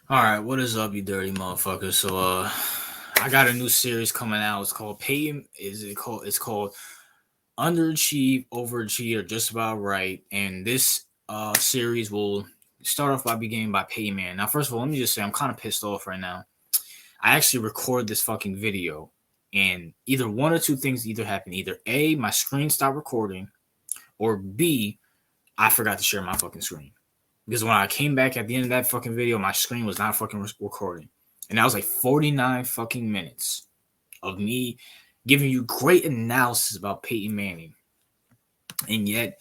All right, what is up, you dirty motherfuckers? I got a new series coming out. It's called Peyton. Is it called? It's called Underachieve, Overachieve, or just about right. And this series will start off by beginning by Peyton Man. Now, first of all, let me just say I'm kind of pissed off right now. I actually record this fucking video, and either one or two things either happen. Either A, my screen stopped recording, or B, I forgot to share my fucking screen. Because when I came back at the end of that fucking video, my screen was not fucking recording. And that was like 49 fucking minutes of me giving you great analysis about Peyton Manning. And yet,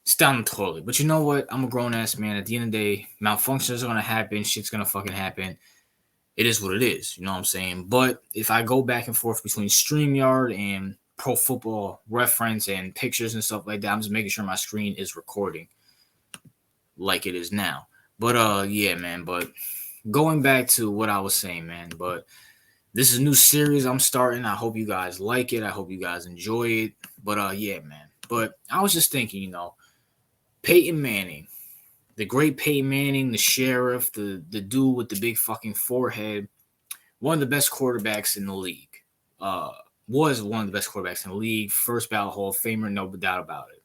it's down the toilet. But you know what? I'm a grown ass man. At the end of the day, malfunctions are going to happen. Shit's going to fucking happen. It is what it is. You know what I'm saying? But if I go back and forth between StreamYard and Pro Football Reference and pictures and stuff like that, I'm just making sure my screen is recording like it is now. But yeah, man. But going back to what I was saying, man. But this is a new series I'm starting. I hope you guys like it. I hope you guys enjoy it. But yeah, man. But I was just thinking, Peyton Manning, the great Peyton Manning, the sheriff, the dude with the big fucking forehead, one of the best quarterbacks in the league. Uh, was one of the best quarterbacks in the league. First ballot Hall of Famer, no doubt about it.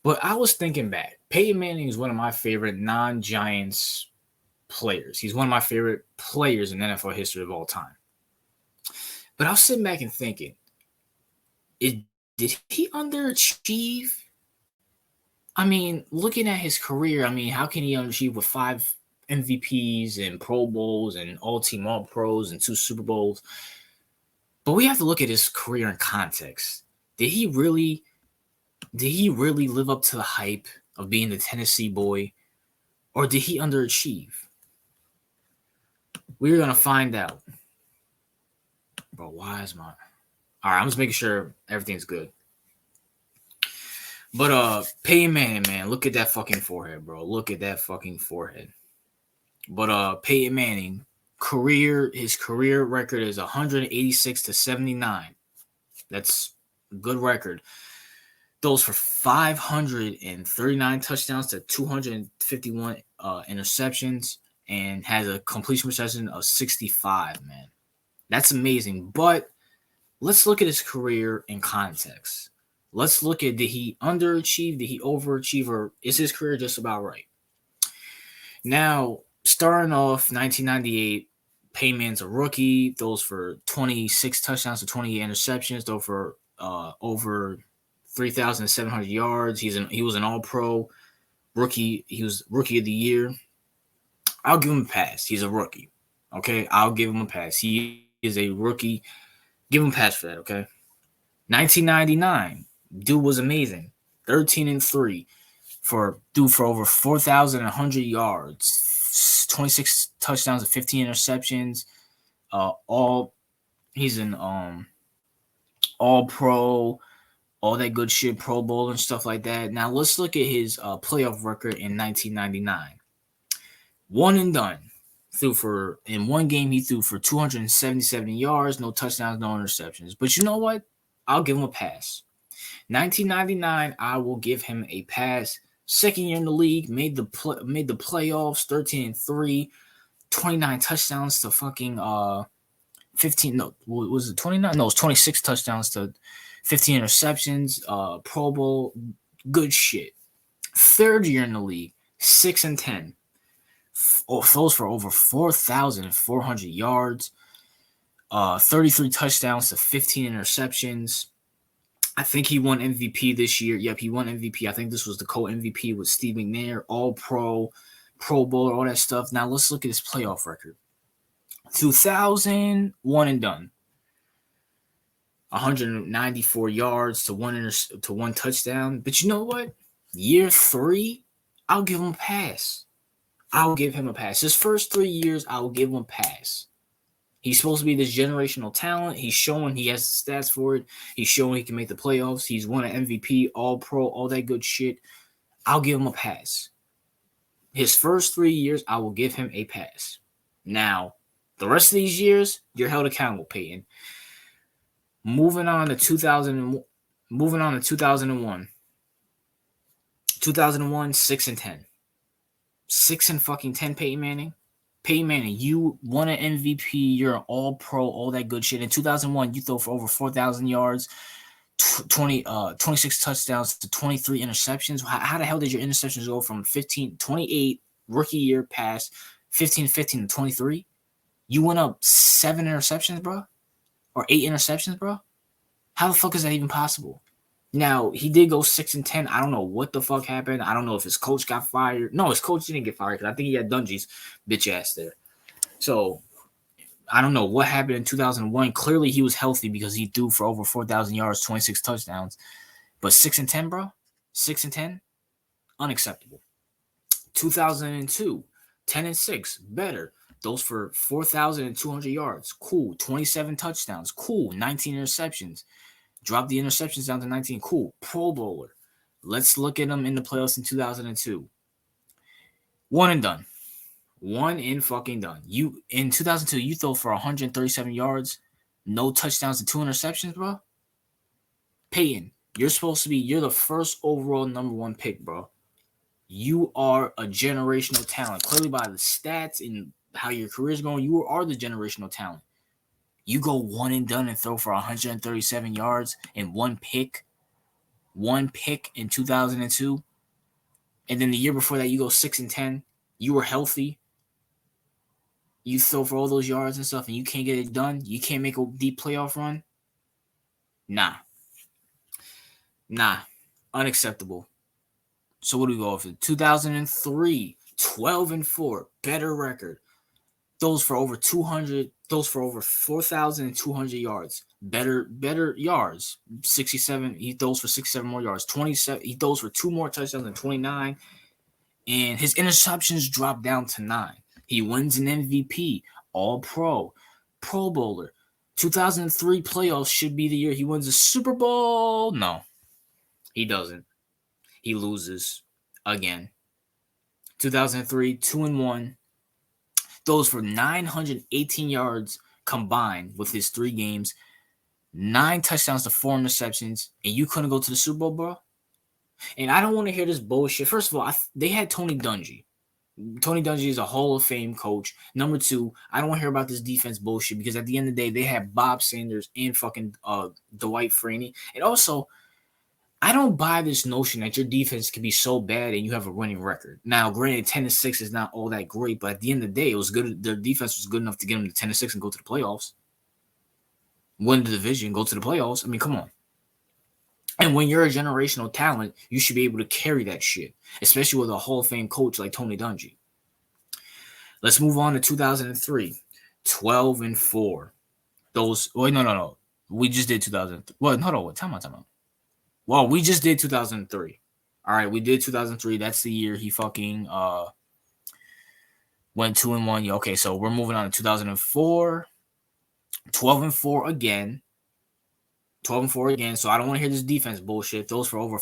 But I was thinking back. Peyton Manning is one of my favorite non-Giants players. He's one of my favorite players in NFL history of all time. But I was sitting back and thinking, did he underachieve? I mean, looking at his career, how can he underachieve with 5 MVPs and Pro Bowls and all-team All-Pros and 2 Super Bowls? But we have to look at his career in context. Did he really live up to the hype of being the Tennessee boy, or did he underachieve? We're gonna find out. Bro, why is my... Alright, I'm just making sure everything's good. But Peyton Manning, man, look at that fucking forehead, bro. Look at that fucking forehead. But Peyton Manning, his career record is 186-79. That's a good record. Those for 539 touchdowns to 251 interceptions, and has a completion percentage of 65, man. That's amazing. But let's look at his career in context. Let's look at, did he underachieve? Did he overachieve? Or is his career just about right? Now, starting off 1998, Peyton's a rookie. Those for 26 touchdowns to 28 interceptions. Those for over 3,700 yards. He was an All-Pro rookie. He was Rookie of the Year. I'll give him a pass. He's a rookie. Okay, I'll give him a pass. He is a rookie. Give him a pass for that. Okay. 1999, dude was amazing. 13-3 for over 4,100 yards, 26 touchdowns and 15 interceptions. He's an All Pro, all that good shit, Pro Bowl and stuff like that. Now let's look at his playoff record in 1999. One and done. In one game he threw for 277 yards, no touchdowns, no interceptions. But you know what? I'll give him a pass. 1999, I will give him a pass. Second year in the league, made the playoffs, 13-3, 29 touchdowns to fucking 15. No, was it 29? No, it was 26 touchdowns to 15 interceptions. Pro Bowl, good shit. Third year in the league, 6-10. Those for over 4,400 yards. 33 touchdowns to 15 interceptions. I think he won MVP this year. Yep, he won MVP. I think this was the co-MVP with Steve McNair, All-Pro, Pro Bowler, all that stuff. Now let's look at his playoff record. 2000, one and done. 194 yards to one touchdown. But you know what? Year 3, I'll give him a pass. His first 3 years, I will give him a pass. He's supposed to be this generational talent. He's showing he has the stats for it. He's showing he can make the playoffs. He's won an MVP, All-Pro, all that good shit. I'll give him a pass. His first 3 years, I will give him a pass. Now, the rest of these years, you're held accountable, Peyton. Moving on to 2001. 2001, 6-10. 6-10, Peyton Manning. Peyton Manning, you won an MVP. You're an all-pro, all that good shit. In 2001, you throw for over 4,000 yards, 26 touchdowns to 23 interceptions. How the hell did your interceptions go from 28 rookie year past 15 to 23? You went up 7 interceptions, bro? Or 8 interceptions, bro? How the fuck is that even possible? Now, he did go 6-10. I don't know what the fuck happened. I don't know if his coach got fired. No, his coach didn't get fired because I think he had Dungy's bitch ass there. So, I don't know what happened in 2001. Clearly, he was healthy because he threw for over 4,000 yards, 26 touchdowns. But 6-10, bro? 6-10? Unacceptable. 2002, 10-6. Better. Those for 4,200 yards. Cool. 27 touchdowns. Cool. 19 interceptions. Drop the interceptions down to 19. Cool. Pro Bowler. Let's look at him in the playoffs in 2002. One and done. One and fucking done. You in 2002, you throw for 137 yards, no touchdowns and 2 interceptions, bro. Peyton, you're the first overall number 1 pick, bro. You are a generational talent. Clearly by the stats and how your career's going, you are the generational talent. You go one and done and throw for 137 yards and one pick in 2002. And then the year before that, you go 6-10. You were healthy. You throw for all those yards and stuff, and you can't get it done. You can't make a deep playoff run. Nah. Unacceptable. So what do we go off of? 2003, 12-4, better record. Those for over 200. Those for over 4,200 yards. Better yards. 67. He throws for 67 more yards. 27. He throws for 2 more touchdowns and 29. And his interceptions drop down to 9. He wins an MVP, All-Pro, Pro Bowler. 2003 playoffs should be the year he wins a Super Bowl. No, he doesn't. He loses again. 2003, 2-1. Those for 918 yards combined with his 3 games, 9 touchdowns to 4 interceptions, and you couldn't go to the Super Bowl, bro? And I don't want to hear this bullshit. First of all, they had Tony Dungy. Tony Dungy is a Hall of Fame coach. Number 2, I don't want to hear about this defense bullshit because at the end of the day, they had Bob Sanders and fucking Dwight Freeney. And also, I don't buy this notion that your defense can be so bad and you have a winning record. Now, granted, 10-6 is not all that great, but at the end of the day, it was good. Their defense was good enough to get them to 10-6 and go to the playoffs. Win the division, go to the playoffs. I mean, come on. And when you're a generational talent, you should be able to carry that shit, especially with a Hall of Fame coach like Tony Dungy. Let's move on to 2003, 12-4. No. We just did 2003. Well, hold on. Time out. Well, we just did 2003. All right, we did 2003. That's the year he fucking went 2-1. Okay, so we're moving on to 2004. 12-4 again. 12-4 again. So I don't want to hear this defense bullshit. Those for over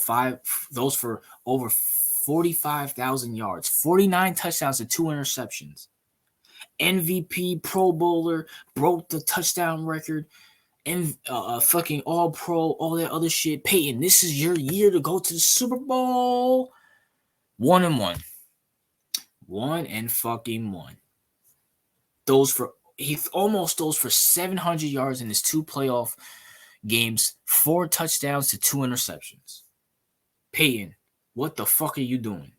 45,000 yards, 49 touchdowns to 2 interceptions. MVP, Pro Bowler, broke the touchdown record, and fucking All Pro, all that other shit. Peyton, this is your year to go to the Super Bowl. 1-1. 1-1. He almost throws for 700 yards in his 2 playoff games, 4 touchdowns to 2 interceptions. Peyton, what the fuck are you doing?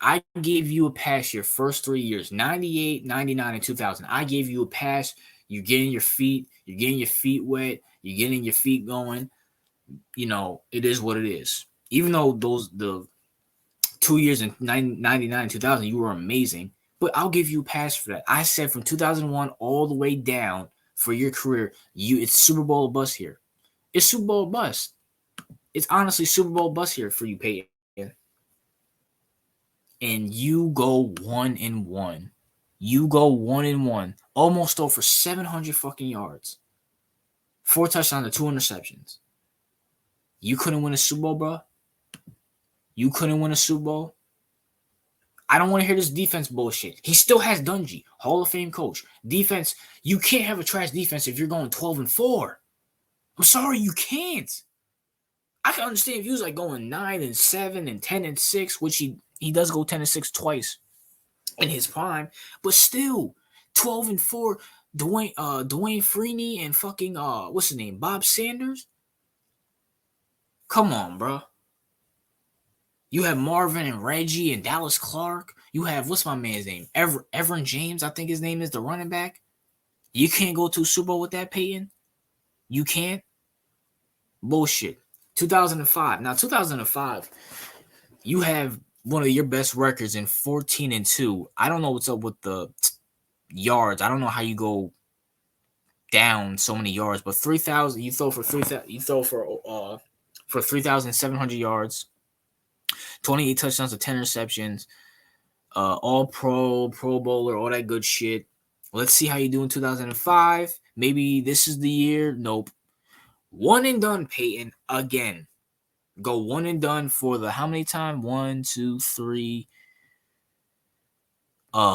I gave you a pass your first 3 years, 98, 99, and 2000. I gave you a pass. You're getting your feet wet. You're getting your feet going. You know, it is what it is. Even though the 2 years in 99, 2000, you were amazing. But I'll give you a pass for that. I said from 2001 all the way down for your career, it's Super Bowl bust here. It's Super Bowl bust. It's honestly Super Bowl bust here for you, Peyton. And you go 1-1. You go 1-1. Almost over 700 fucking yards. 4 touchdowns to 2 interceptions. You couldn't win a Super Bowl, bro? You couldn't win a Super Bowl? I don't want to hear this defense bullshit. He still has Dungy, Hall of Fame coach. Defense, you can't have a trash defense if you're going 12-4. I'm sorry, you can't. I can understand if he was like going 9-7 and 10-6, which he does go 10-6 twice. in his prime, but still 12-4. Dwayne Freeney and fucking what's his name? Bob Sanders. Come on, bro. You have Marvin and Reggie and Dallas Clark. You have what's my man's name? Everett James, I think his name is, the running back. You can't go to a Super Bowl with that, Peyton. You can't. Bullshit. 2005. Now 2005, you have one of your best records in 14-2. I don't know what's up with the yards. I don't know how you go down so many yards, but 3,000. You throw for 3,000. You throw for 3,700 yards, 28 touchdowns to 10 receptions, all pro, Pro Bowler, all that good shit. Let's see how you do in 2005. Maybe this is the year. Nope. One and done, Peyton. Again. Go one and done for the how many times? 1, 2, 3.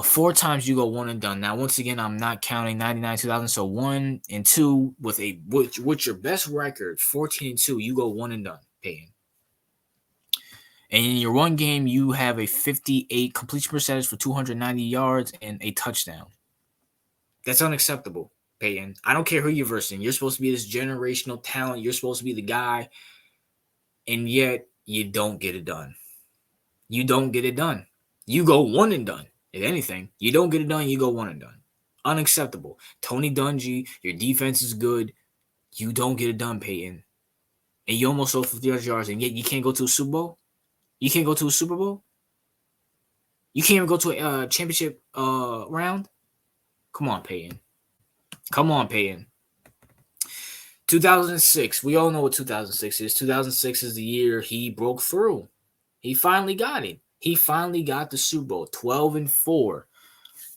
4 times you go one and done. Now, once again, I'm not counting 99, 2000. So 1 and 2 with your best record, 14-2, you go one and done, Peyton. And in your one game, you have a 58 completion percentage for 290 yards and a touchdown. That's unacceptable, Peyton. I don't care who you're versing. You're supposed to be this generational talent. You're supposed to be the guy. And yet, you don't get it done. You don't get it done. You go one and done. If anything, you don't get it done, you go one and done. Unacceptable. Tony Dungy, your defense is good. You don't get it done, Peyton. And you almost sold for 300 yards, and yet you can't go to a Super Bowl? You can't go to a Super Bowl? You can't even go to a championship round? Come on, Peyton. Come on, Peyton. 2006. We all know what 2006 is. 2006 is the year he broke through. He finally got it. He finally got the Super Bowl. 12-4.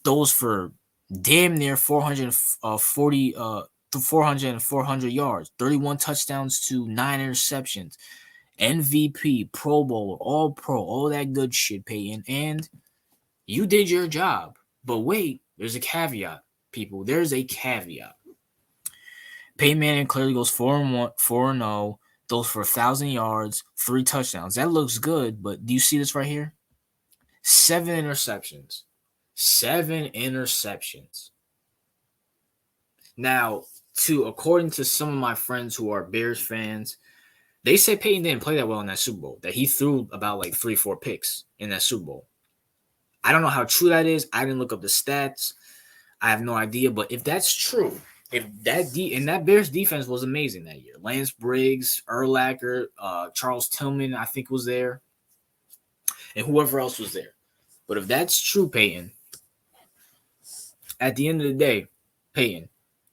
Those for damn near 400 and 400 yards. 31 touchdowns to 9 interceptions. MVP, Pro Bowler, All Pro, all that good shit, Peyton. And you did your job. But wait, there's a caveat, people. There's a caveat. Peyton Manning clearly goes 4-0, those for 1,000 yards, 3 touchdowns. That looks good, but do you see this right here? 7 interceptions. 7 interceptions. Now, according to some of my friends who are Bears fans, they say Peyton didn't play that well in that Super Bowl, that he threw about like 3-4 picks in that Super Bowl. I don't know how true that is. I didn't look up the stats. I have no idea, but if that's true, that Bears defense was amazing that year. Lance Briggs, Urlacher, Charles Tillman, I think was there, and whoever else was there. But if that's true, Peyton, at the end of the day, Peyton,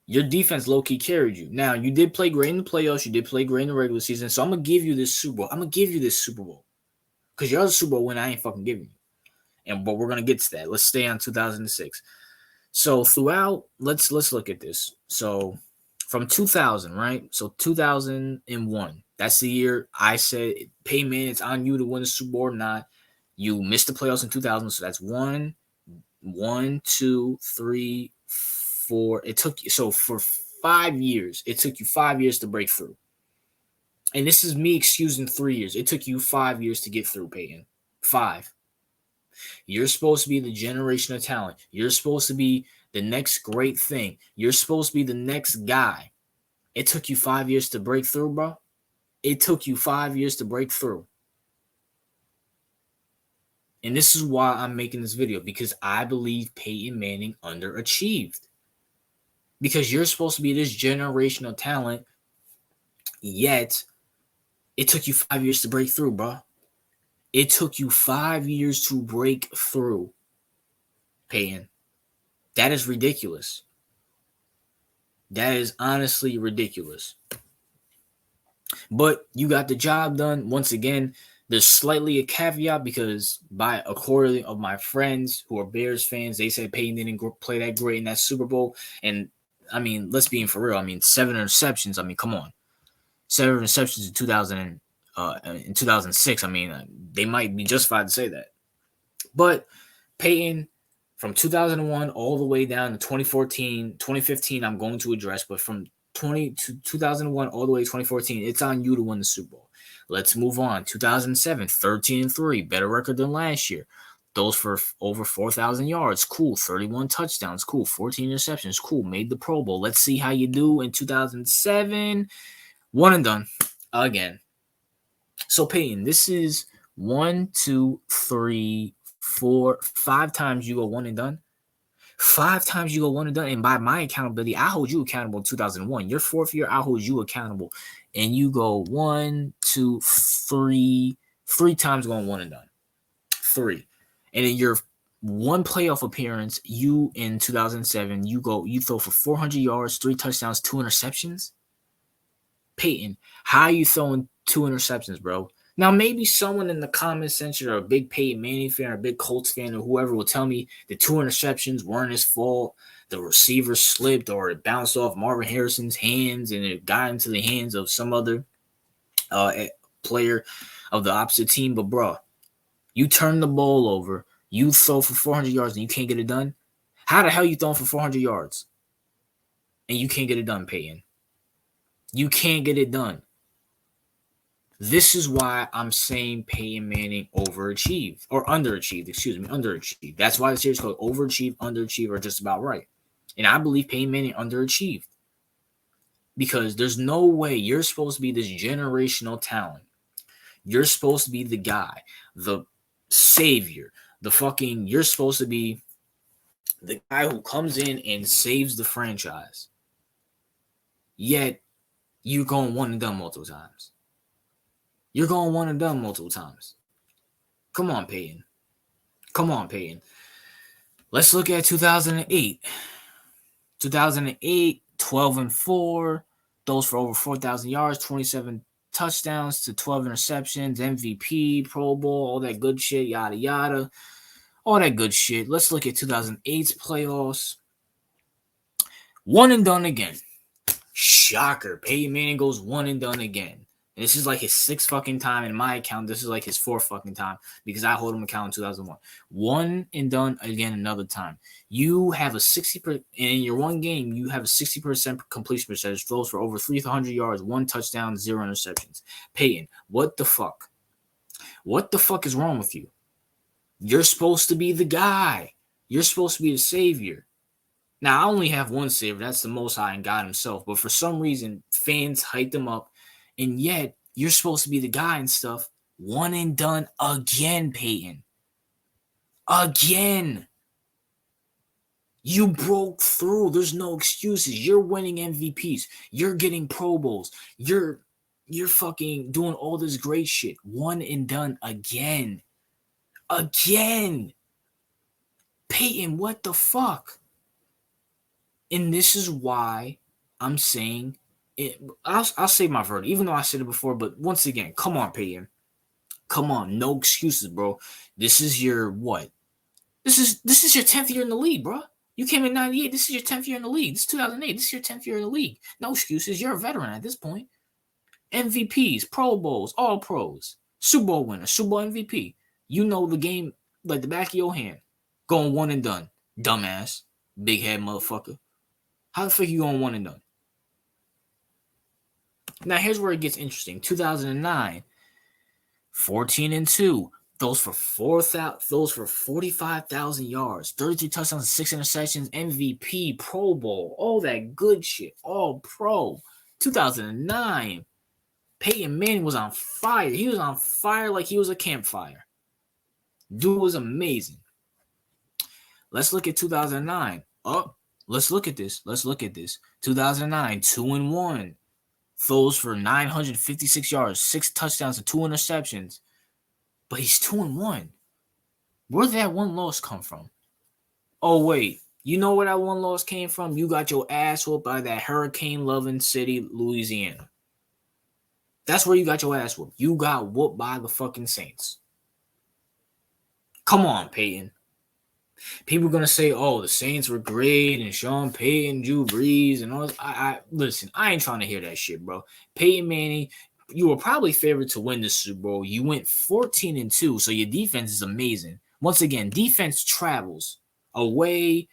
your defense low-key carried you. Now, you did play great in the playoffs. You did play great in the regular season. So I'm going to give you this Super Bowl. I'm going to give you this Super Bowl. Because your other Super Bowl win, I ain't fucking giving you. But we're going to get to that. Let's stay on 2006. So throughout, let's look at this. So from 2000, right? So 2001, that's the year I said, Peyton Manning, it's on you to win the Super Bowl or not. You missed the playoffs in 2000, so that's 1, 2, 3, 4. It took you, so for 5 years, it took you 5 years to break through. And this is me excusing 3 years. It took you 5 years to get through, Peyton. 5. You're supposed to be the generational talent. You're supposed to be the next great thing. You're supposed to be the next guy. It took you 5 years to break through, bro. It took you 5 years to break through. And this is why I'm making this video, because I believe Peyton Manning underachieved. Because you're supposed to be this generational talent, yet it took you 5 years to break through, bro. It took you 5 years to break through, Peyton. That is ridiculous. That is honestly ridiculous. But you got the job done. Once again, there's slightly a caveat because by a quarter of my friends who are Bears fans, they said Peyton didn't play that great in that Super Bowl. And, I mean, let's be for real. I mean, 7 interceptions. I mean, come on. 7 interceptions in 2006. I mean, they might be justified to say that. But Peyton, from 2001 all the way down to 2015, I'm going to address. But from 2001 all the way to 2014, it's on you to win the Super Bowl. Let's move on. 2007, 13-3, better record than last year. Those for over 4,000 yards. Cool. 31 touchdowns. Cool. 14 interceptions. Cool. Made the Pro Bowl. Let's see how you do in 2007. One and done. Again. So, Peyton, this is 1, 2, 3, 4, 5 times you go one and done. 5 times you go one and done. And by my accountability, I hold you accountable in 2001. Your fourth year, I hold you accountable. And you go 1, 2, 3 times going one and done. 3. And in your one playoff appearance, you in 2007, you throw for 400 yards, 3 touchdowns, 2 interceptions. Peyton, how are you throwing 2 interceptions, bro? Now, maybe someone in the comment section or a big Peyton Manning fan or a big Colts fan or whoever will tell me the 2 interceptions weren't his fault. The receiver slipped or it bounced off Marvin Harrison's hands and it got into the hands of some other player of the opposite team. But, bro, you turn the ball over, you throw for 400 yards and you can't get it done? How the hell you throwing for 400 yards and you can't get it done, Peyton? You can't get it done. This is why I'm saying Peyton Manning overachieved or underachieved. Underachieved. That's why the series called Overachieve, Underachieve are just about right. And I believe Peyton Manning underachieved because there's no way you're supposed to be this generational talent. You're supposed to be the guy, the savior, you're supposed to be the guy who comes in and saves the franchise. Yet, you're going one and done multiple times. You're going one and done multiple times. Come on, Peyton. Let's look at 2008. 2008, 12-4. Those for over 4,000 yards, 27 touchdowns to 12 interceptions, MVP, Pro Bowl, all that good shit, yada, yada. All that good shit. Let's look at 2008's playoffs. One and done again. Shocker. Peyton Manning goes one and done again. And this is like his 6th fucking time in my account. This is like his 4th fucking time because I hold him account in 2001. One and done again another time. You have a 60% in your one game. You have a 60% completion percentage. Throws for over 300 yards, 1 touchdown, 0 interceptions. Peyton, what the fuck? What the fuck is wrong with you? You're supposed to be the guy. You're supposed to be the savior. Now, I only have one savior. That's the Most High and God himself. But for some reason, fans hyped him up. And yet, you're supposed to be the guy and stuff. One and done again, Peyton. Again. You broke through. There's no excuses. You're winning MVPs. You're getting Pro Bowls. You're fucking doing all this great shit. One and done again. Again. Peyton, what the fuck? And this is why I'm saying I'll say my verdict, even though I said it before. But once again, come on, Peyton. Come on. No excuses, bro. This is your what? This is your 10th year in the league, bro. You came in 98. This is your 10th year in the league. This is 2008. This is your 10th year in the league. No excuses. You're a veteran at this point. MVPs, Pro Bowls, All Pros, Super Bowl winner, Super Bowl MVP. You know the game like the back of your hand. Going one and done. Dumbass. Big head motherfucker. How the fuck you going one and done? Now, here's where it gets interesting. 2009, 14-2. Those for 45,000 yards, 33 touchdowns, 6 interceptions, MVP, Pro Bowl, all that good shit, all pro. 2009, Peyton Manning was on fire. He was on fire like he was a campfire. Dude was amazing. Let's look at 2009. Let's look at this. 2009, 2-1. Throws for 956 yards, 6 touchdowns, and 2 interceptions. But he's 2-1. Where did that one loss come from? Oh, wait. You know where that one loss came from? You got your ass whooped by that hurricane-loving city, Louisiana. That's where you got your ass whooped. You got whooped by the fucking Saints. Come on, Peyton. People are going to say, oh, the Saints were great and Sean Payton, Drew Brees, and all this. Listen, I ain't trying to hear that shit, bro. Peyton Manning, you were probably favored to win the Super Bowl. You went 14-2, so your defense is amazing. Once again, defense travels. Away,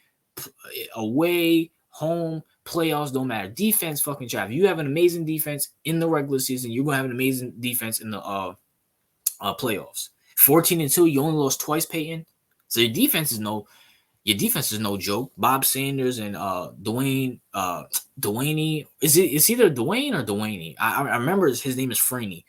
home, playoffs, don't matter. Defense fucking travels. You have an amazing defense in the regular season. You're going to have an amazing defense in the playoffs. 14-2, you only lost twice, Peyton. So your defense is no joke. Bob Sanders and Dwayne it's either Dwayne or Dwayne. I remember his name is Franey,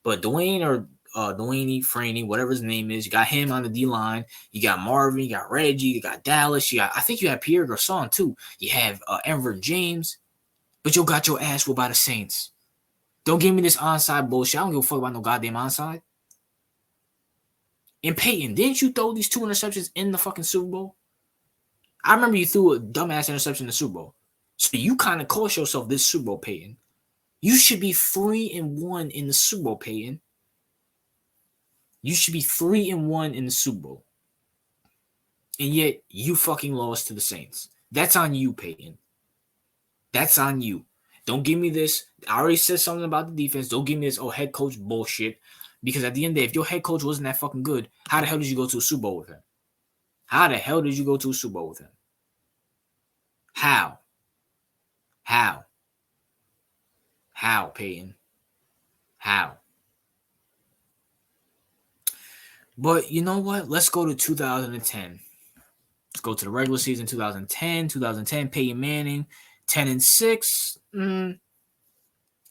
but Dwayne or Dwayne Franey, whatever his name is, you got him on the D line. You got Marvin, you got Reggie, you got Dallas. I think you have Pierre Garcon too. You have Enver James, but you got your ass whooped by the Saints. Don't give me this onside bullshit. I don't give a fuck about no goddamn onside. And Peyton, didn't you throw these 2 interceptions in the fucking Super Bowl? I remember you threw a dumbass interception in the Super Bowl. So you kind of cost yourself this Super Bowl, Peyton. You should be 3-1 in the Super Bowl, Peyton. You should be 3-1 in the Super Bowl. And yet you fucking lost to the Saints. That's on you, Peyton. That's on you. Don't give me this. I already said something about the defense. Don't give me this, head coach bullshit. Because at the end of the day, if your head coach wasn't that fucking good, how the hell did you go to a Super Bowl with him? How the hell did you go to a Super Bowl with him? How? How, Peyton? How? But you know what? Let's go to 2010. Let's go to the regular season 2010. 2010, Peyton Manning, 10-6.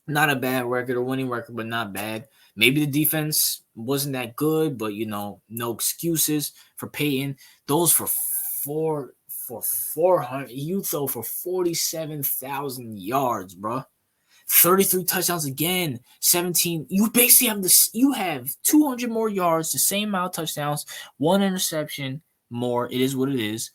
Not a bad record, a winning record, but not bad. Maybe the defense wasn't that good, but no excuses for Peyton. Those for 400. You throw for 47,000 yards, bro. 33 touchdowns again. 17. You basically have this. You have 200 more yards, the same amount of touchdowns, 1 interception more. It is what it is.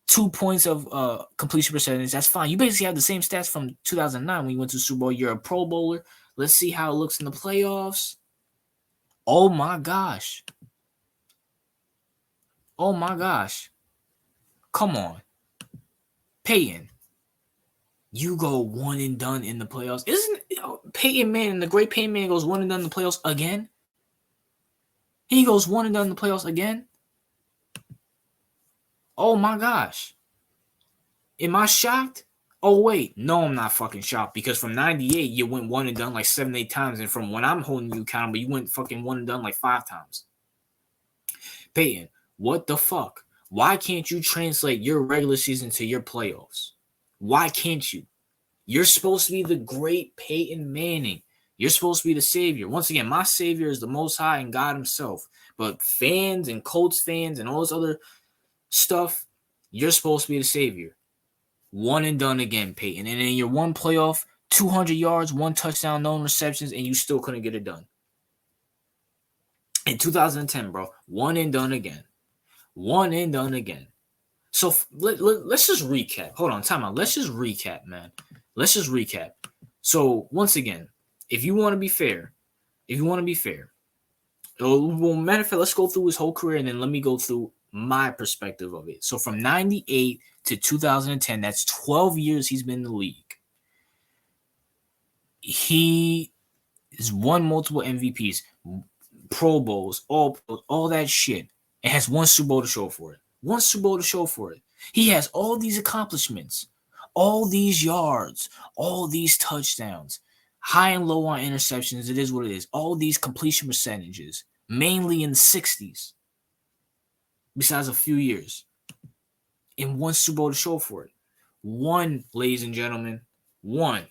2 points of completion percentage. That's fine. You basically have the same stats from 2009 when you went to the Super Bowl. You're a Pro Bowler. Let's see how it looks in the playoffs. Oh my gosh. Oh my gosh. Come on. Peyton. You go 1 and done in the playoffs. Isn't Peyton Manning, the great Peyton Manning, goes 1 and done in the playoffs again? He goes 1 and done in the playoffs again? Oh my gosh. Am I shocked? Oh wait, no, I'm not fucking shocked, because from 98 you went 1 and done like 7-8 times, and from when I'm holding you accountable, you went fucking 1 and done like 5 times. Peyton, what the fuck? Why can't you translate your regular season to your playoffs? Why can't you? You're supposed to be the great Peyton Manning. You're supposed to be the savior. Once again, my savior is the Most High and God himself. But fans and Colts fans and all this other stuff, you're supposed to be the savior. 1 and done again, Peyton. And in your one playoff, 200 yards, 1 touchdown, no receptions, and you still couldn't get it done. In 2010, bro, 1 and done again. 1 and done again. So let's just recap. Hold on, time out. Let's just recap, man. Let's just recap. So once again, if you want to be fair, well, matter of fact, let's go through his whole career, and then let me go through my perspective of it. So from 98 to 2010, that's 12 years he's been in the league. He has won multiple MVPs, Pro Bowls, all that shit, and has 1 Super Bowl to show for it. 1 Super Bowl to show for it. He has all these accomplishments, all these yards, all these touchdowns, high and low on interceptions. It is what it is. All these completion percentages, mainly in the 60s, besides a few years, in 1 Super Bowl to show for it. 1, ladies and gentlemen, 1.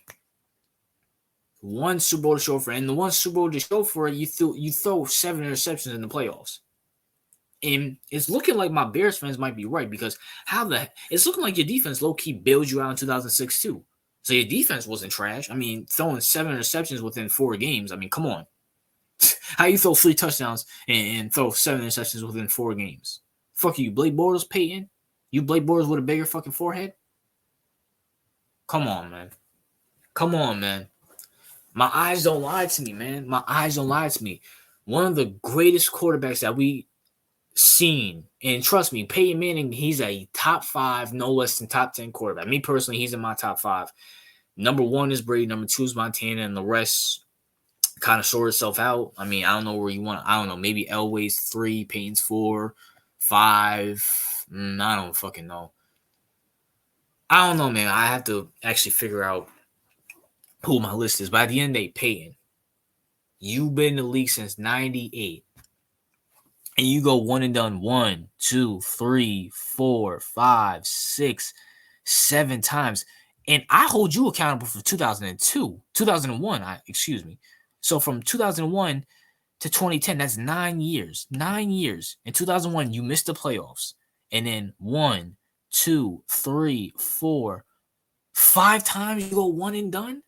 1 Super Bowl to show for it. And the 1 Super Bowl to show for it, you throw 7 interceptions in the playoffs. And it's looking like my Bears fans might be right, because it's looking like your defense low-key bailed you out in 2006 too. So your defense wasn't trash. I mean, throwing 7 interceptions within 4 games. I mean, come on. How you throw 3 touchdowns and throw 7 interceptions within 4 games? Fuck you, Blake Bortles, Peyton? You Blake Bortles with a bigger fucking forehead? Come on, man. Come on, man. My eyes don't lie to me, man. My eyes don't lie to me. One of the greatest quarterbacks that we seen, and trust me, Peyton Manning, he's a top 5, no less than top 10 quarterback. Me personally, he's in my top 5. Number 1 is Brady, number 2 is Montana, and the rest kind of sort itself out. I mean, I don't know where you want. I don't know. Maybe Elway's 3, Peyton's 4, 5. I don't fucking know. I don't know, man. I have to actually figure out who my list is. But at the end of the day, Peyton, you've been in the league since 98. and you go one and done 1, 2, 3, 4, 5, 6, 7 times. And I hold you accountable for 2001, excuse me. So from 2001 to 2010, that's 9 years. 9 years. In 2001, you missed the playoffs. And then 1, 2, 3, 4, 5 times you go one and done.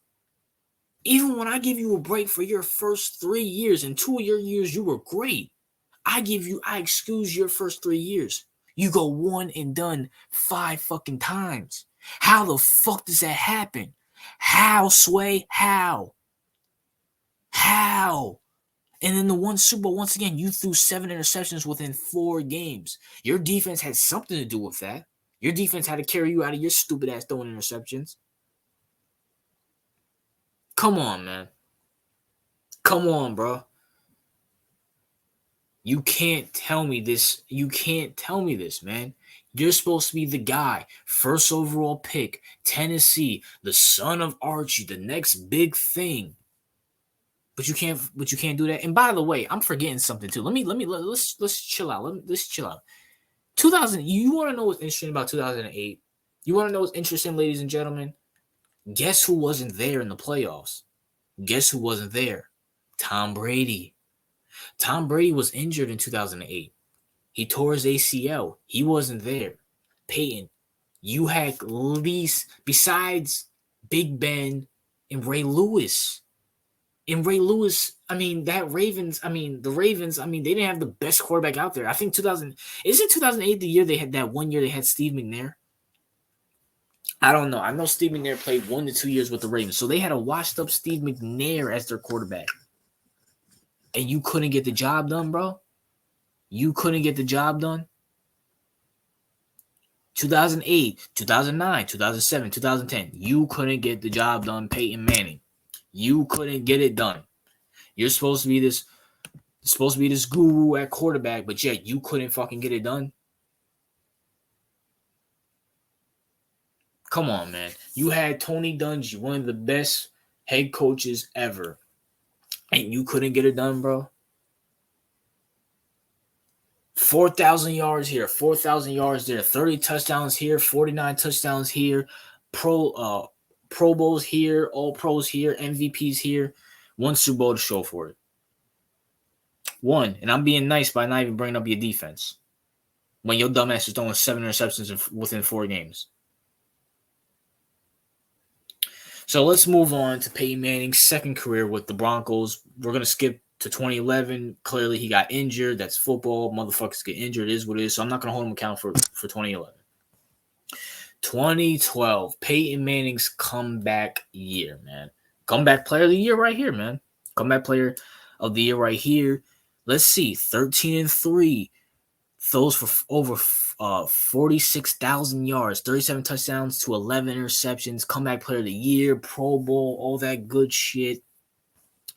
Even when I give you a break for your first 3 years, and 2 of your years you were great, I excuse your first 3 years. You go one and done 5 fucking times. How the fuck does that happen? How, Sway? How? And then the one Super Bowl, once again, you threw 7 interceptions within 4 games. Your defense had something to do with that. Your defense had to carry you out of your stupid ass throwing interceptions. Come on, man. Come on, bro. You can't tell me this. You can't tell me this, man. You're supposed to be the guy. First overall pick, Tennessee, the son of Archie, the next big thing. But you can't do that. And by the way, I'm forgetting something too. Let's chill out. Let's chill out. 2000. You want to know what's interesting about 2008? You want to know what's interesting, ladies and gentlemen? Guess who wasn't there in the playoffs? Guess who wasn't there? Tom Brady. Tom Brady was injured in 2008. He tore his ACL. He wasn't there. Peyton, you had least, besides Big Ben and Ray Lewis. And Ray Lewis, the Ravens, they didn't have the best quarterback out there. I think 2008 the year they had that 1 year they had Steve McNair? I don't know. I know Steve McNair played 1 to 2 years with the Ravens. So they had a washed up Steve McNair as their quarterback. And you couldn't get the job done, bro? You couldn't get the job done? 2008, 2009, 2007, 2010. You couldn't get the job done, Peyton Manning. You couldn't get it done. You're supposed to be this guru at quarterback, but yet you couldn't fucking get it done. Come on, man. You had Tony Dungy, one of the best head coaches ever, and you couldn't get it done, bro. 4,000 yards here, 4,000 yards there, 30 touchdowns here, 49 touchdowns here, Pro Bowls here, All Pros here, MVPs here, 1 Super Bowl to show for it. 1, and I'm being nice by not even bringing up your defense when your dumbass is throwing 7 interceptions within 4 games. So let's move on to Peyton Manning's second career with the Broncos. We're going to skip to 2011. Clearly, he got injured. That's football. Motherfuckers get injured. It is what it is. So I'm not going to hold him accountable for 2011. 2012, Peyton Manning's comeback year, man. Comeback player of the year right here, man. Comeback player of the year right here. Let's see. 13-3. Throws for over 46,000 yards, 37 touchdowns to 11 interceptions, comeback player of the year, Pro Bowl, all that good shit.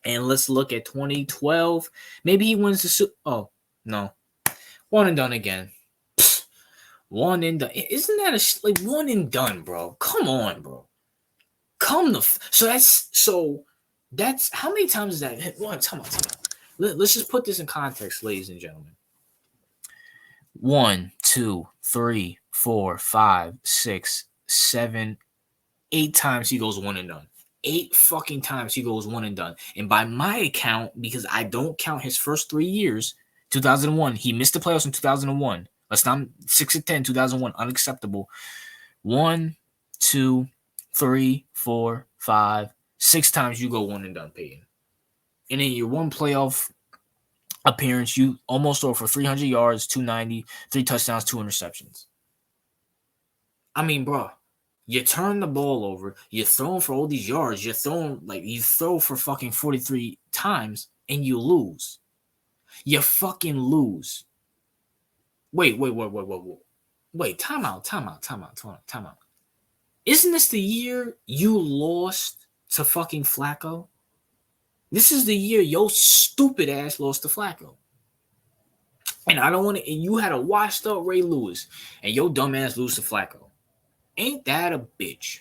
And let's look at 2012. Maybe he wins the Super. Oh, no. One and done again. Pfft. One and done. Isn't that like one and done, bro? Come on, bro. So that's how many times is that? Time out. Let's just put this in context, ladies and gentlemen. 1, 2, 3, 4, 5, 6, 7, 8 times he goes one and done. 8 fucking times he goes one and done. And by my account, because I don't count his first 3 years, 2001, he missed the playoffs in 2001. Let's not 6-10, 2001, unacceptable. 1, 2, 3, 4, 5, 6 times you go one and done, Peyton. And in your one playoff appearance, you almost throw for 300 yards, 290, 3 touchdowns, 2 interceptions. Bro, you turn the ball over, you're throwing for all these yards, you throw for fucking 43 times, and you lose. You fucking lose. Wait, time out. Isn't this the year you lost to fucking Flacco? This is the year your stupid ass lost to Flacco. And I don't want to, and you had a washed up Ray Lewis, and your dumb ass lose to Flacco. Ain't that a bitch?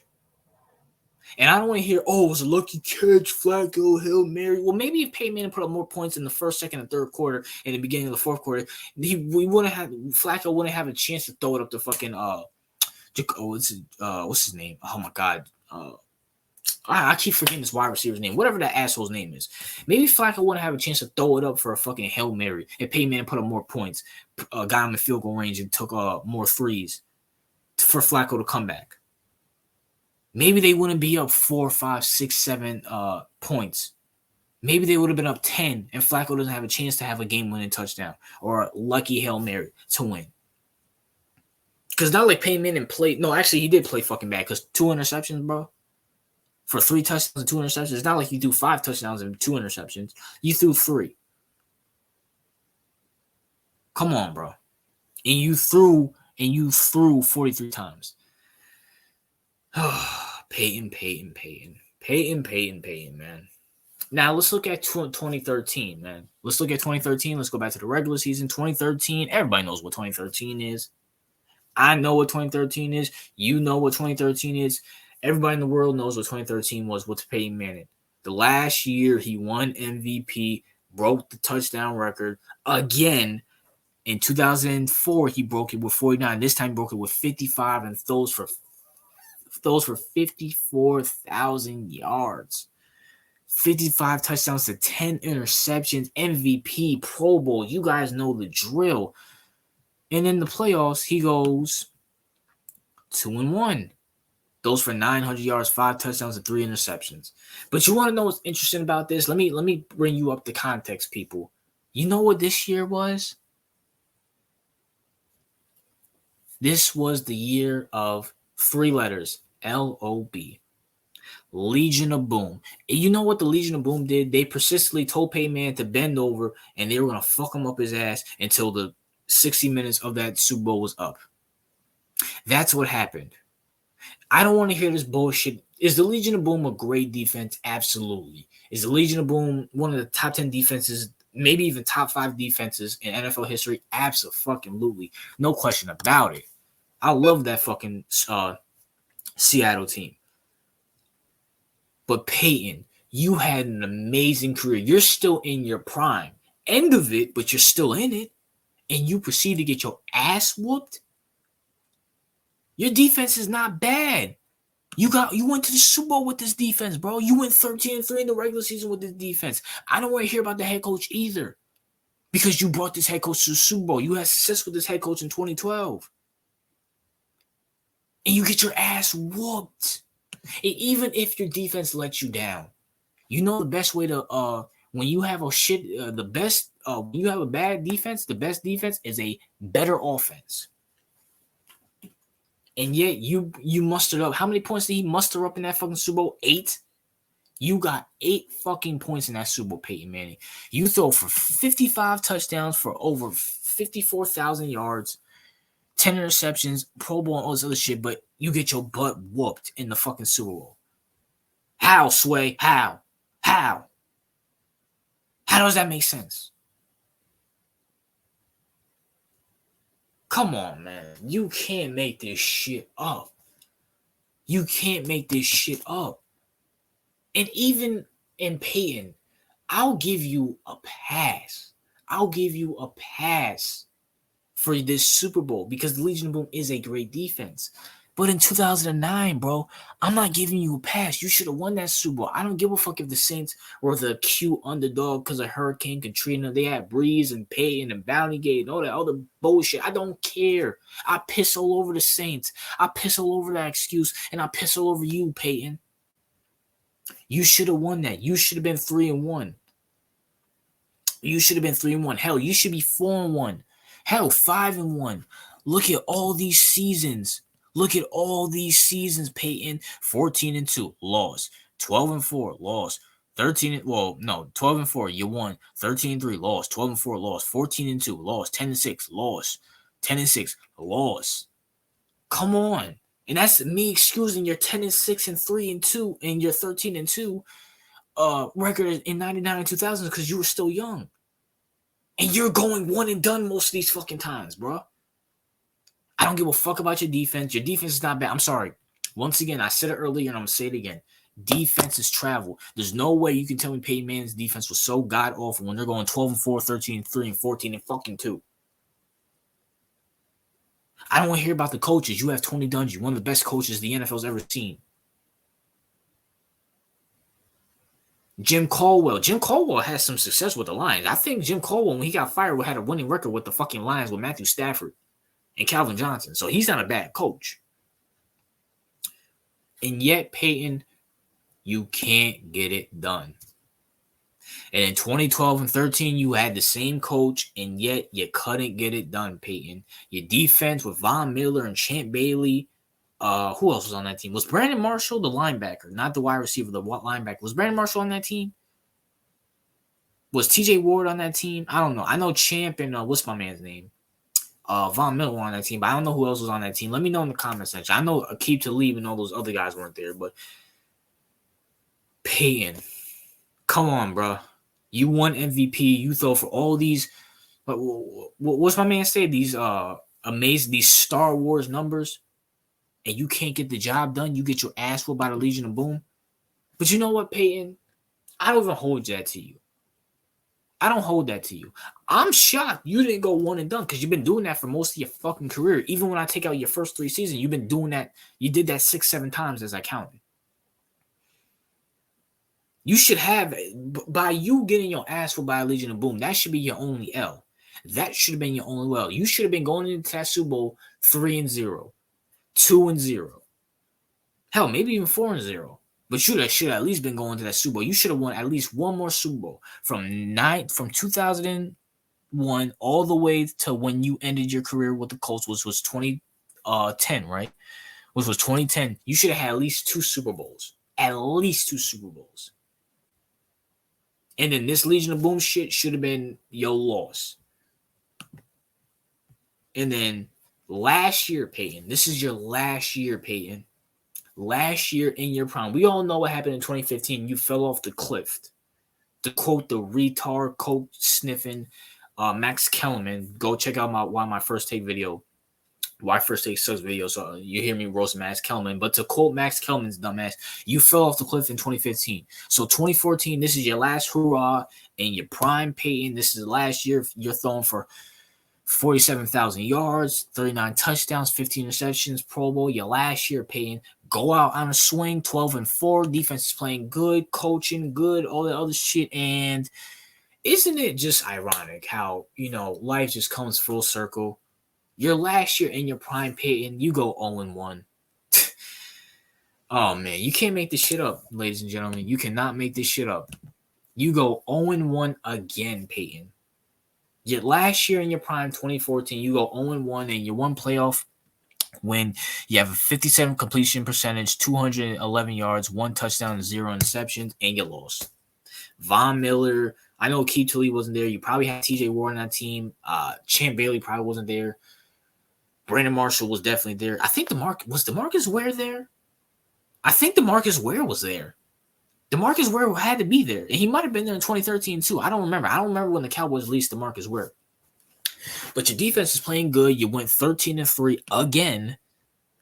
And I don't want to hear, oh, it was a lucky catch, Flacco, Hail Mary. Well, maybe if Peyton Manning put up more points in the first, second, and third quarter and the beginning of the fourth quarter, Flacco wouldn't have a chance to throw it up to fucking what's his name? Oh my god. I keep forgetting this wide receiver's name. Whatever that asshole's name is. Maybe Flacco wouldn't have a chance to throw it up for a fucking Hail Mary if Peyton Manning put up more points, got him in field goal range and took more threes for Flacco to come back. Maybe they wouldn't be up 4, 5, 6, 7 points. Maybe they would have been up 10 and Flacco doesn't have a chance to have a game-winning touchdown or a lucky Hail Mary to win. Because not like Peyton Manning played. No, actually, he did play fucking bad because 2 interceptions, bro. For 3 touchdowns and 2 interceptions. It's not like you threw 5 touchdowns and 2 interceptions. You threw 3. Come on, bro. And you threw 43 times. Peyton, man. Now, let's look at 2013, man. Let's look at 2013. Let's go back to the regular season. 2013, everybody knows what 2013 is. I know what 2013 is. You know what 2013 is. Everybody in the world knows what 2013 was with Peyton Manning. The last year he won MVP, broke the touchdown record again. In 2004, he broke it with 49. This time, he broke it with 55 and throws for 54,000 yards. 55 touchdowns to 10 interceptions, MVP, Pro Bowl. You guys know the drill. And in the playoffs, he goes 2-1. Goes for 900 yards, 5 touchdowns, and 3 interceptions. But you want to know what's interesting about this? Let me bring you up the context, people. You know what this year was? This was the year of 3 letters, L-O-B. Legion of Boom. And you know what the Legion of Boom did? They persistently told Peyton Manning to bend over, and they were going to fuck him up his ass until the 60 minutes of that Super Bowl was up. That's what happened. I don't want to hear this bullshit. Is the Legion of Boom a great defense? Absolutely. Is the Legion of Boom one of the top 10 defenses, maybe even top 5 defenses in NFL history? Absolutely. No question about it. I love that fucking Seattle team. But Peyton, you had an amazing career. You're still in your prime. End of it, but you're still in it. And you proceed to get your ass whooped? Your defense is not bad. You went to the Super Bowl with this defense, bro. You went 13-3 in the regular season with this defense. I don't want to hear about the head coach either. Because you brought this head coach to the Super Bowl. You had success with this head coach in 2012. And you get your ass whooped. And even if your defense lets you down, you know the best way to when you have when you have a bad defense, the best defense is a better offense. And yet you mustered up. How many points did he muster up in that fucking Super Bowl? 8? You got 8 fucking points in that Super Bowl, Peyton Manning. You throw for 55 touchdowns for over 54,000 yards, 10 interceptions, Pro Bowl, and all this other shit, but you get your butt whooped in the fucking Super Bowl. How, Sway? How? How does that make sense? Come on, man. You can't make this shit up. You can't make this shit up. And even in Peyton, I'll give you a pass. For this Super Bowl because the Legion of Boom is a great defense. But in 2009, bro, I'm not giving you a pass. You should have won that Super Bowl. I don't give a fuck if the Saints were the cute underdog because of Hurricane Katrina. They had Breeze and Peyton and Bounty Gate and all that other bullshit. I don't care. I piss all over the Saints. I piss all over that excuse, and I piss all over you, Peyton. You should have won that. You should have been 3-1. You should have been 3-1. Hell, you should be 4-1. Hell, 5-1. Look at all these seasons. Peyton. 14-2, lost. 12-4, lost. 12-4, you won. 13-3, lost. 12-4, lost. 14-2, lost. 10-6, lost. 10-6, lost. Come on. And that's me excusing your 10-6 and 3-2 and your 13-2 record in 99 and 2000 because you were still young. And you're going 1 and done most of these fucking times, bro. I don't give a fuck about your defense. Your defense is not bad. I'm sorry. Once again, I said it earlier and I'm going to say it again. Defenses travel. There's no way you can tell me Peyton Manning's defense was so god awful when they're going 12-4, 13-3, and 14-2. I don't want to hear about the coaches. You have Tony Dungy, one of the best coaches the NFL's ever seen. Jim Caldwell has some success with the Lions. I think Jim Caldwell, when he got fired, had a winning record with the fucking Lions with Matthew Stafford and Calvin Johnson. So he's not a bad coach. And yet, Peyton, you can't get it done. And in 2012 and 13, you had the same coach, and yet you couldn't get it done, Peyton. Your defense with Von Miller and Champ Bailey. Who else was on that team? Was Brandon Marshall the linebacker, not the wide receiver, the linebacker? Was Brandon Marshall on that team? Was TJ Ward on that team? I don't know. I know Champ and what's my man's name? Von Miller on that team, but I don't know who else was on that team. Let me know in the comment section. I know Akeem Talib and all those other guys weren't there, but Peyton, come on, bro. You won MVP. You throw for all these. What's my man say? These amazing, these Star Wars numbers, and you can't get the job done. You get your ass whooped by the Legion of Boom. But you know what, Peyton? I don't even hold that to you. I don't hold that to you. I'm shocked you didn't go one and done because you've been doing that for most of your fucking career. Even when I take out your first 3 seasons, you've been doing that. You did that 6-7 times as I counted. You should have, by you getting your ass whooped by a Legion of Boom, that should be your only L. That should have been your only L. You should have been going into that Super Bowl 3-0, 2-0. Hell, maybe even 4-0. But you should have at least been going to that Super Bowl. You should have won at least one more Super Bowl from 2001 all the way to when you ended your career with the Colts, which was 2010, right? Which was 2010. You should have had at least 2 Super Bowls. At least 2 Super Bowls. And then this Legion of Boom shit should have been your loss. And then last year, Peyton. This is your last year, Peyton. Last year in your prime. We all know what happened in 2015. You fell off the cliff. To quote the retard coach sniffing Max Kellerman. Go check out my first take video. Why First Take Sucks video. So you hear me roast Max Kellerman. But to quote Max Kellerman's dumbass, you fell off the cliff in 2015. So 2014, this is your last hurrah in your prime, Peyton. This is the last year you're throwing for 47,000 yards, 39 touchdowns, 15 receptions, Pro Bowl. Your last year, Peyton. Go out on a swing, 12-4. Defense is playing good, coaching good, all that other shit. And isn't it just ironic how, life just comes full circle? Your last year in your prime, Peyton, you go 0-1. Oh, man, you can't make this shit up, ladies and gentlemen. You cannot make this shit up. You go 0-1 again, Peyton. Yet last year in your prime, 2014, you go 0-1 and you won playoff when you have a 57 completion percentage, 211 yards, 1 touchdown, 0 interceptions, and you lost. Von Miller, I know Keith Tully wasn't there. You probably had TJ Ward on that team. Champ Bailey probably wasn't there. Brandon Marshall was definitely there. I think was DeMarcus Ware there? I think DeMarcus Ware was there. DeMarcus Ware had to be there. And he might have been there in 2013 too. I don't remember. I don't remember when the Cowboys released DeMarcus Ware. But your defense is playing good. You went 13-3 again.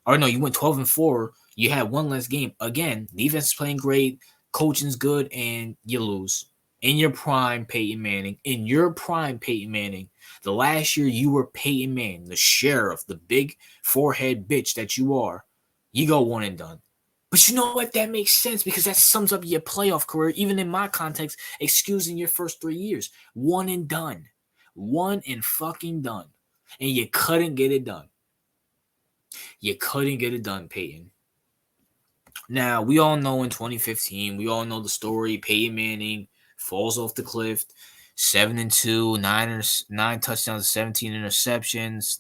Or no, you went 12-4. You had one less game again. Defense is playing great. Coaching's good, and you lose. In your prime, Peyton Manning. In your prime, Peyton Manning. The last year you were Peyton Manning, the sheriff, the big forehead bitch that you are. You go 1-done. But you know what? That makes sense because that sums up your playoff career, even in my context, excusing your first 3 years. 1-done. 1-done. And you couldn't get it done. You couldn't get it done, Peyton. Now, we all know in 2015, we all know the story. Peyton Manning falls off the cliff, 7-2, 9 touchdowns, 17 interceptions.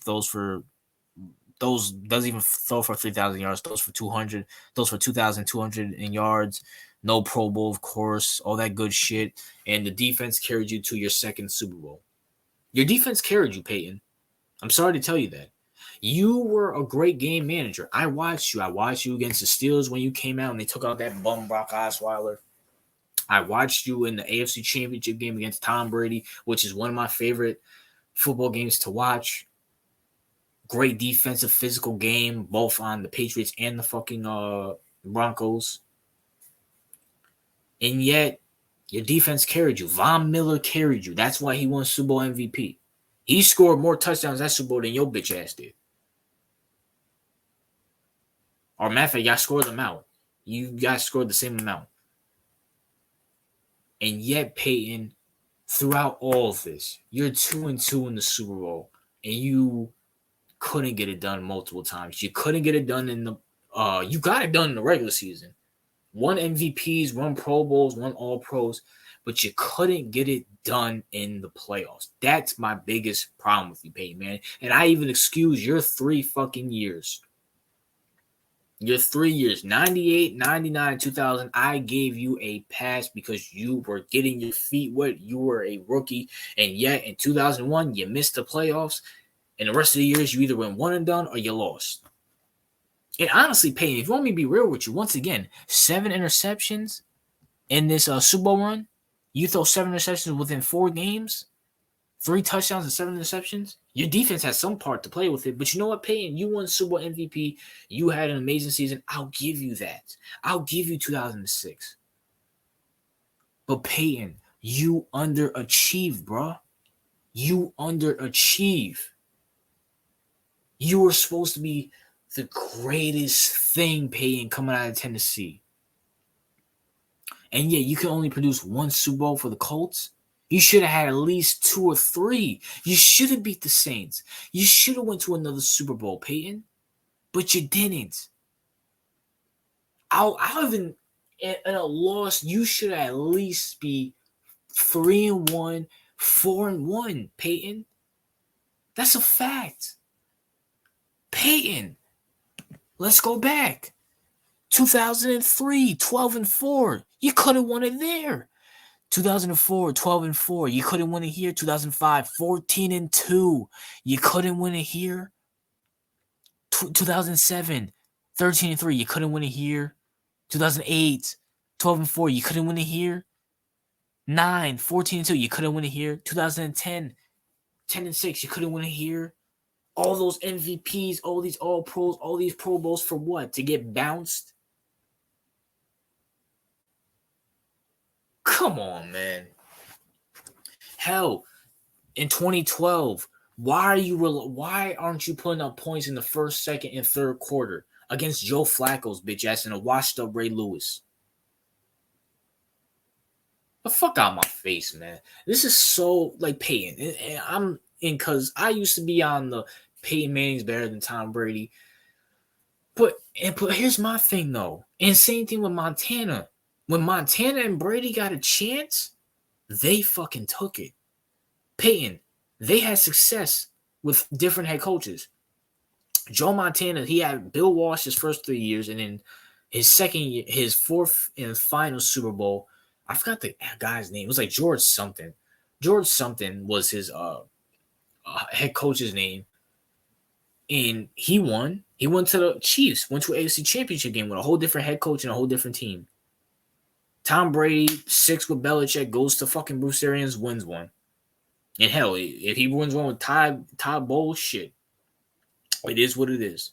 Doesn't even throw for 3,000 yards. Throws for 2,200 in yards. No Pro Bowl, of course. All that good shit. And the defense carried you to your second Super Bowl. Your defense carried you, Peyton. I'm sorry to tell you that. You were a great game manager. I watched you. I watched you against the Steelers when you came out and they took out that bum Brock Osweiler. I watched you in the AFC Championship game against Tom Brady, which is one of my favorite football games to watch. Great defensive, physical game, both on the Patriots and the fucking Broncos. And yet, your defense carried you. Von Miller carried you. That's why he won Super Bowl MVP. He scored more touchdowns that Super Bowl than your bitch ass did. Or matter of fact, y'all scored them out. You guys scored the same amount. And yet, Peyton, throughout all of this, you're 2-2 in the Super Bowl, and you couldn't get it done multiple times. You couldn't get it done in the you got it done in the regular season. Won MVPs, won Pro Bowls, won All Pros, but you couldn't get it done in the playoffs. That's my biggest problem with you, Peyton, man. And I even excuse your 3 fucking years. Your 3 years, 98, 99, 2000, I gave you a pass because you were getting your feet wet. You were a rookie. And yet in 2001, you missed the playoffs. And the rest of the years, you either went one and done or you lost. And honestly, Peyton, if you want me to be real with you, once again, 7 interceptions in this Super Bowl run. You throw 7 interceptions within 4 games. 3 touchdowns and 7 interceptions. Your defense has some part to play with it. But you know what, Peyton? You won Super Bowl MVP. You had an amazing season. I'll give you that. I'll give you 2006. But Peyton, you underachieved, bro. You underachieve. You were supposed to be the greatest thing, Peyton, coming out of Tennessee. And yet you can only produce 1 Super Bowl for the Colts. You should have had at least 2 or 3. You should have beat the Saints. You should have went to another Super Bowl, Peyton. But you didn't. I'll even in a loss, you should at least be 3-1, 4-1, Peyton. That's a fact. Peyton, let's go back. 2003, 12-4. You could have won it there. 2004, 12-4. You couldn't win it here. 2005, 14-2. You couldn't win it here. 2007, 13-3. You couldn't win it here. 2008, 12-4. You couldn't win it here. 9, 14-2. You couldn't win it here. 2010, 10-6. You couldn't win it here. All those MVPs, all these All Pros, all these Pro Bowls for what? To get bounced? Come on, man. Hell, in 2012, why aren't you putting up points in the first, second, and third quarter against Joe Flacco's bitch ass and a washed up Ray Lewis? The fuck out my face, man. This is so like Peyton. And I'm in because I used to be on the Peyton Manning's better than Tom Brady. But here's my thing though. And same thing with Montana. When Montana and Brady got a chance, they fucking took it. Peyton, they had success with different head coaches. Joe Montana, he had Bill Walsh his first 3 years, and then his second year, his fourth and final Super Bowl, I forgot the guy's name. It was like George something. George something was his head coach's name. And he won. He went to the Chiefs, went to an AFC Championship game with a whole different head coach and a whole different team. Tom Brady, 6 with Belichick, goes to fucking Bruce Arians, wins one. And hell, if he wins one with Todd Bowles, shit. It is what it is.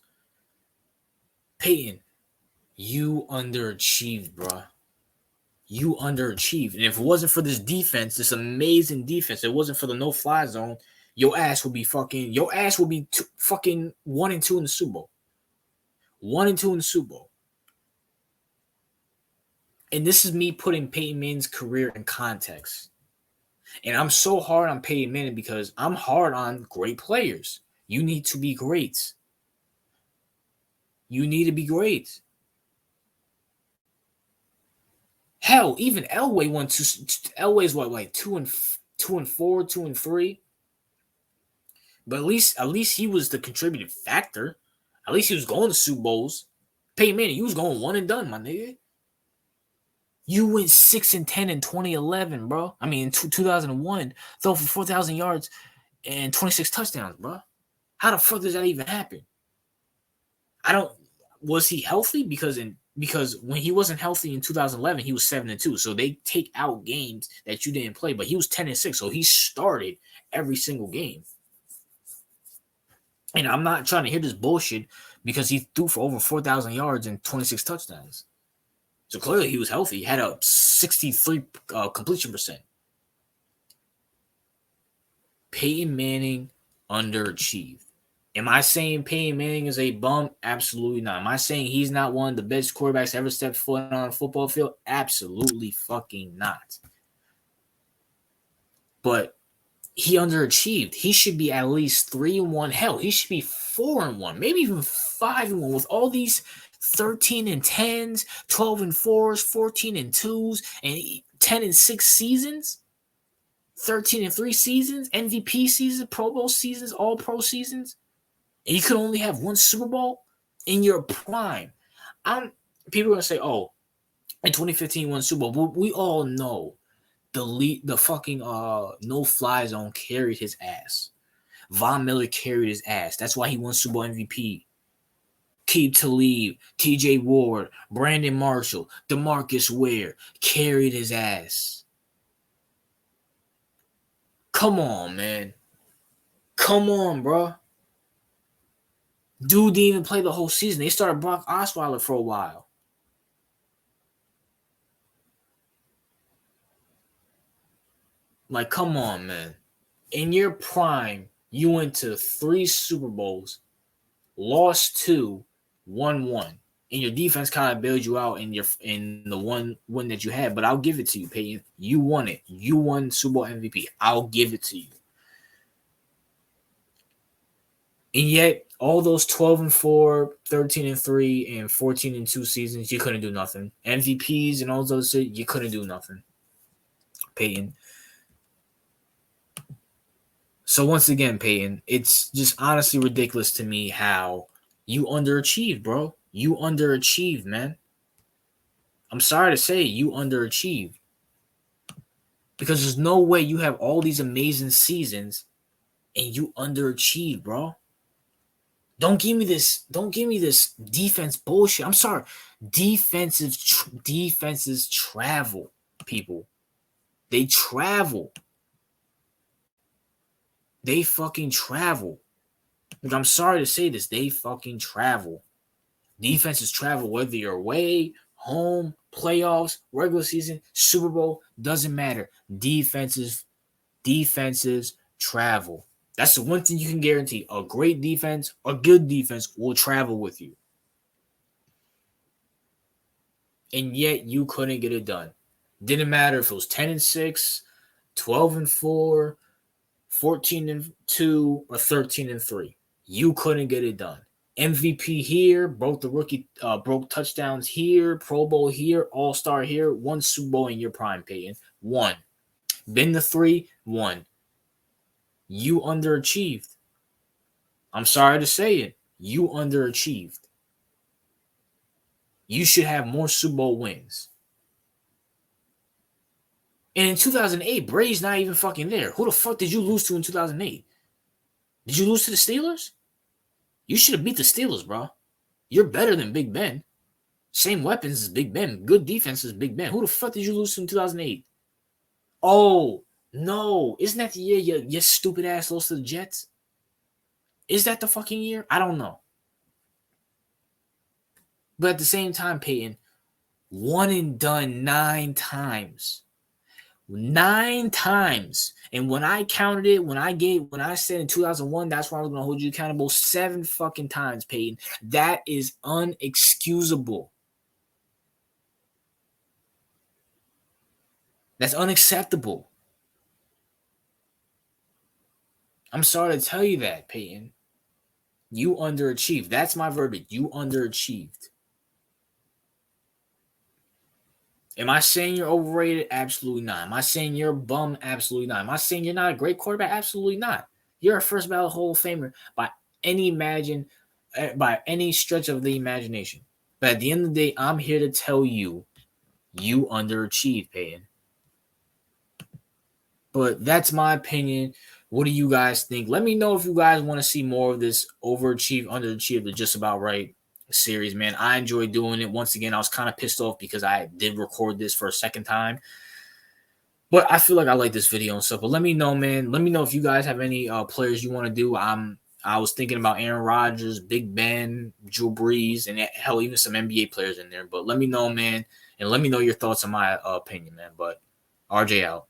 Peyton, you underachieved, bro. You underachieved. And if it wasn't for this defense, this amazing defense, it wasn't for the no-fly zone, your ass would be fucking 1-2 in the Super Bowl. 1-2 in the Super Bowl. And this is me putting Peyton Manning's career in context. And I'm so hard on Peyton Manning because I'm hard on great players. You need to be great. You need to be great. Hell, even Elway went to Elway's what, like 2-4, 2-3. But at least he was the contributing factor. At least he was going to Super Bowls. Peyton Manning, you was going one and done, my nigga. You went 6-10 in 2011, bro. I mean, in 2001, throw for 4,000 yards and 26 touchdowns, bro. How the fuck does that even happen? Was he healthy? Because when he wasn't healthy in 2011, he was 7-2. So they take out games that you didn't play, but he was 10-6. So he started every single game. And I'm not trying to hear this bullshit because he threw for over 4,000 yards and 26 touchdowns. So clearly he was healthy. He had a 63 completion percent. Peyton Manning underachieved. Am I saying Peyton Manning is a bum? Absolutely not. Am I saying he's not one of the best quarterbacks ever stepped foot on a football field? Absolutely fucking not. But he underachieved. He should be at least 3-1. Hell, he should be 4-1, maybe even 5-1 with all these 13-10s, 12-4s, 14-2s, and 10-6 seasons. 13-3 seasons, MVP seasons, Pro Bowl seasons, All Pro seasons, and you could only have one Super Bowl in your prime. People are gonna say, "Oh, in 2015 won Super Bowl." But we all know the fucking no-fly zone carried his ass. Von Miller carried his ass. That's why he won Super Bowl MVP. Keep Talib, T.J. Ward, Brandon Marshall, DeMarcus Ware carried his ass. Come on, man. Come on, bro. Dude didn't even play the whole season. They started Brock Osweiler for a while. Like, come on, man. In your prime, you went to 3 Super Bowls, lost 2, won 1. And your defense kind of bailed you out in the one win that you had. But I'll give it to you, Peyton. You won it. You won Super Bowl MVP. I'll give it to you. And yet, all those 12-4, 13-3, and 14-2 seasons, you couldn't do nothing. MVPs and all those shit, you couldn't do nothing. Peyton. So once again, Peyton, it's just honestly ridiculous to me how you underachieved, bro. You underachieved, man. I'm sorry to say you underachieved. Because there's no way you have all these amazing seasons and you underachieve, bro. Don't give me this defense bullshit. I'm sorry. Defenses travel, people. They travel. They fucking travel. Like, I'm sorry to say this. They fucking travel. Defenses travel whether you're away, home, playoffs, regular season, Super Bowl, doesn't matter. Defenses travel. That's the one thing you can guarantee. A great defense, a good defense will travel with you. And yet you couldn't get it done. Didn't matter if it was 10-6, 12-4, 14-2, or 13-3. You couldn't get it done. MVP here, broke touchdowns here, Pro Bowl here, All-Star here, one Super Bowl in your prime, Peyton. One. Been to 3, 1. You underachieved. I'm sorry to say it. You underachieved. You should have more Super Bowl wins. And in 2008, Brady's not even fucking there. Who the fuck did you lose to in 2008? Did you lose to the Steelers? You should have beat the Steelers, bro. You're better than Big Ben. Same weapons as Big Ben. Good defense as Big Ben. Who the fuck did you lose to in 2008? Oh, no. Isn't that the year your stupid ass lost to the Jets? Is that the fucking year? I don't know. But at the same time, Peyton, one and done 9 times. 9 times. And when I counted it, when I said in 2001, that's why I was going to hold you accountable 7 fucking times, Peyton. That is unexcusable. That's unacceptable. I'm sorry to tell you that, Peyton. You underachieved. That's my verdict. You underachieved. Am I saying you're overrated? Absolutely not. Am I saying you're a bum? Absolutely not. Am I saying you're not a great quarterback? Absolutely not. You're a first ballot Hall of Famer by any stretch of the imagination. But at the end of the day, I'm here to tell you, you underachieved, Peyton. But that's my opinion. What do you guys think? Let me know if you guys want to see more of this overachieve, underachieve, or just about right series, man. I enjoy doing it. Once again, I was kind of pissed off because I did record this for a second time. But I feel like I like this video and stuff. But let me know, man. Let me know if you guys have any players you want to do. I was thinking about Aaron Rodgers, Big Ben, Drew Brees, and hell, even some NBA players in there. But let me know, man. and let me know your thoughts on my opinion, man. But RJ out.